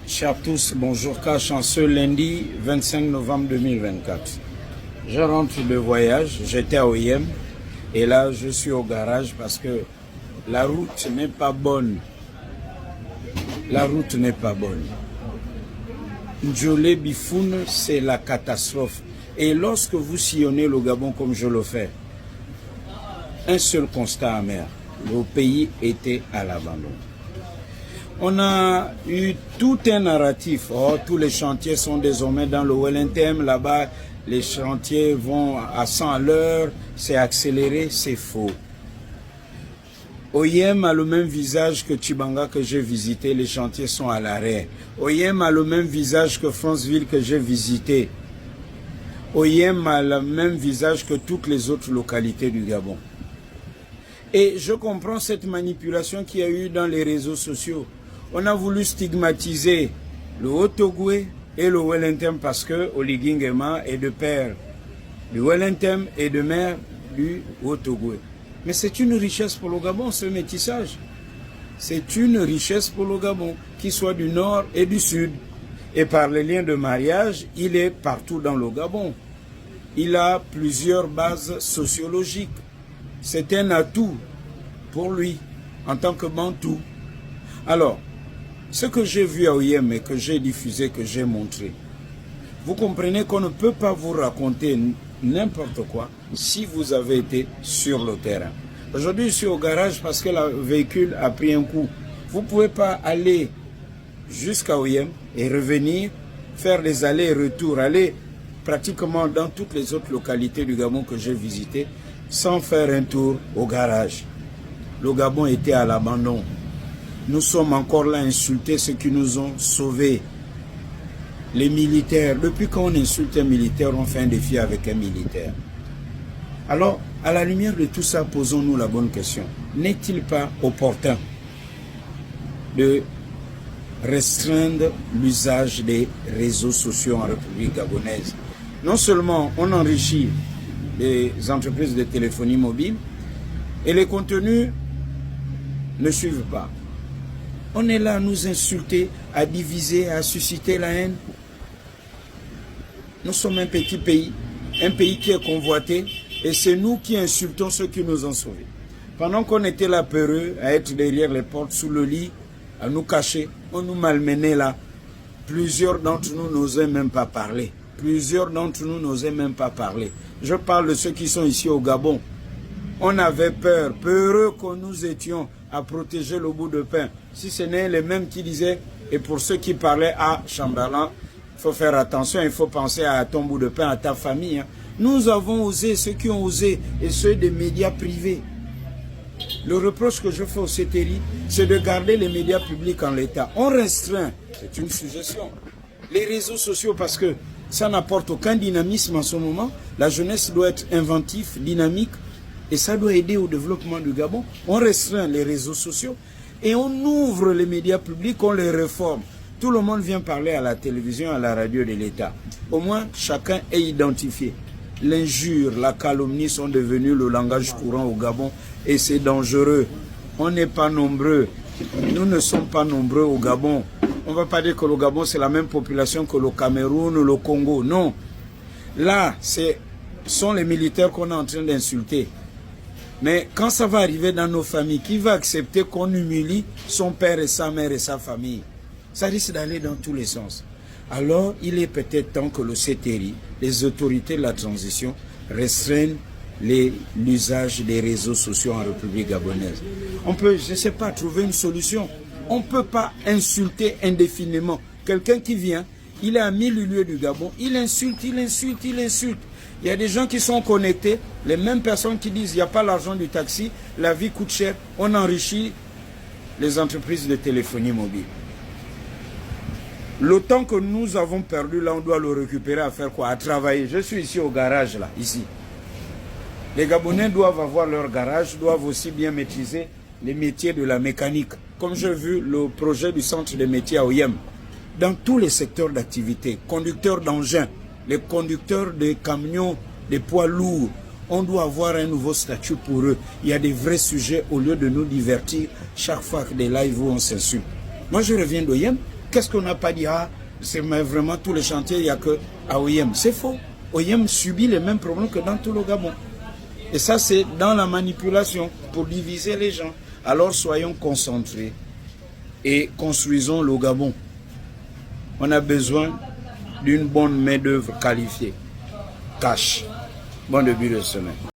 Chers tous, bonjour Cash, en ce lundi 25 novembre 2024. Je rentre de voyage, j'étais à OIM et là je suis au garage parce que la route n'est pas bonne. La route n'est pas bonne. Ndjolé Bifoun, c'est la catastrophe. Et lorsque vous sillonnez le Gabon comme je le fais, un seul constat amer, le pays était à l'abandon. On a eu tout un narratif. Oh, tous les chantiers sont désormais dans le Wellington. Là-bas, les chantiers vont à 100 à l'heure. C'est accéléré, c'est faux. OIM a le même visage que Tchibanga que j'ai visité. Les chantiers sont à l'arrêt. OIM a le même visage que Franceville que j'ai visité. OIM a le même visage que toutes les autres localités du Gabon. Et je comprends cette manipulation qu'il y a eu dans les réseaux sociaux. On a voulu stigmatiser le Haut-Ogooué et le Wellington parce que Oligui Nguema est de père du Wellington et de mère du Haut-Ogooué. Mais c'est une richesse pour le Gabon, ce métissage. C'est une richesse pour le Gabon, qu'il soit du nord et du sud. Et par les liens de mariage, il est partout dans le Gabon. Il a plusieurs bases sociologiques. C'est un atout pour lui, en tant que Bantou. Alors, ce que j'ai vu à OIM et que j'ai diffusé, que j'ai montré, vous comprenez qu'on ne peut pas vous raconter n'importe quoi si vous avez été sur le terrain. Aujourd'hui, je suis au garage parce que le véhicule a pris un coup. Vous ne pouvez pas aller jusqu'à OIM et revenir, faire des allers et retours, aller pratiquement dans toutes les autres localités du Gabon que j'ai visitées, sans faire un tour au garage. Le Gabon était à l'abandon. Nous sommes encore là à insulter ceux qui nous ont sauvés. Les militaires, depuis qu'on insulte un militaire, on fait un défi avec un militaire. Alors, à la lumière de tout ça, posons-nous la bonne question. N'est-il pas opportun de restreindre l'usage des réseaux sociaux en République gabonaise? Non seulement on enrichit les entreprises de téléphonie mobile et les contenus ne suivent pas. On est là à nous insulter, à diviser, à susciter la haine. Nous sommes un petit pays qui est convoité, et c'est nous qui insultons ceux qui nous ont sauvés. Pendant qu'on était là peureux, à être derrière les portes, sous le lit, à nous cacher, on nous malmenait là. Plusieurs d'entre nous n'osaient même pas parler. Plusieurs d'entre nous n'osaient même pas parler. Je parle de ceux qui sont ici au Gabon. On avait peur, peureux que nous étions à protéger le bout de pain. Si ce n'est les mêmes qui disaient, et pour ceux qui parlaient à Chamberlain, il faut faire attention, il faut penser à ton bout de pain, à ta famille. Hein. Nous avons osé, ceux qui ont osé, et ceux des médias privés. Le reproche que je fais au CTRI, c'est de garder les médias publics en l'état. On restreint, c'est une suggestion, les réseaux sociaux parce que ça n'apporte aucun dynamisme en ce moment. La jeunesse doit être inventive, dynamique, et ça doit aider au développement du Gabon. On restreint les réseaux sociaux et on ouvre les médias publics, on les réforme. Tout le monde vient parler à la télévision, à la radio de l'État. Au moins, chacun est identifié. L'injure, la calomnie sont devenus le langage courant au Gabon et c'est dangereux. On n'est pas nombreux. Nous ne sommes pas nombreux au Gabon. On ne va pas dire que le Gabon, c'est la même population que le Cameroun ou le Congo. Non. Là, ce sont les militaires qu'on est en train d'insulter. Mais quand ça va arriver dans nos familles, qui va accepter qu'on humilie son père et sa mère et sa famille? Ça risque d'aller dans tous les sens. Alors, il est peut-être temps que le CTRI, les autorités de la transition, restreignent l'usage des réseaux sociaux en République gabonaise. On peut, je ne sais pas, trouver une solution. On ne peut pas insulter indéfiniment. Quelqu'un qui vient, il est à 1000 lieues du Gabon, il insulte, il insulte, il insulte. Il y a des gens qui sont connectés, les mêmes personnes qui disent il n'y a pas l'argent du taxi, la vie coûte cher, on enrichit les entreprises de téléphonie mobile. Le temps que nous avons perdu, là, on doit le récupérer à faire quoi? À travailler. Je suis ici au garage, là, ici. Les Gabonais doivent avoir leur garage, doivent aussi bien maîtriser les métiers de la mécanique. Comme j'ai vu le projet du centre de métiers à OIM, dans tous les secteurs d'activité, conducteurs d'engins, les conducteurs de camions, des poids lourds, on doit avoir un nouveau statut pour eux. Il y a des vrais sujets au lieu de nous divertir chaque fois que des lives où on s'insulte. Moi, je reviens d'OIM Qu'est-ce qu'on n'a pas dit? Ah, c'est vraiment tous les chantiers, il n'y a que à OIM. C'est faux. OIM subit les mêmes problèmes que dans tout le Gabon. Et ça, c'est dans la manipulation pour diviser les gens. Alors soyons concentrés et construisons le Gabon. On a besoin d'une bonne main-d'œuvre qualifiée. Cash. Bon début de semaine.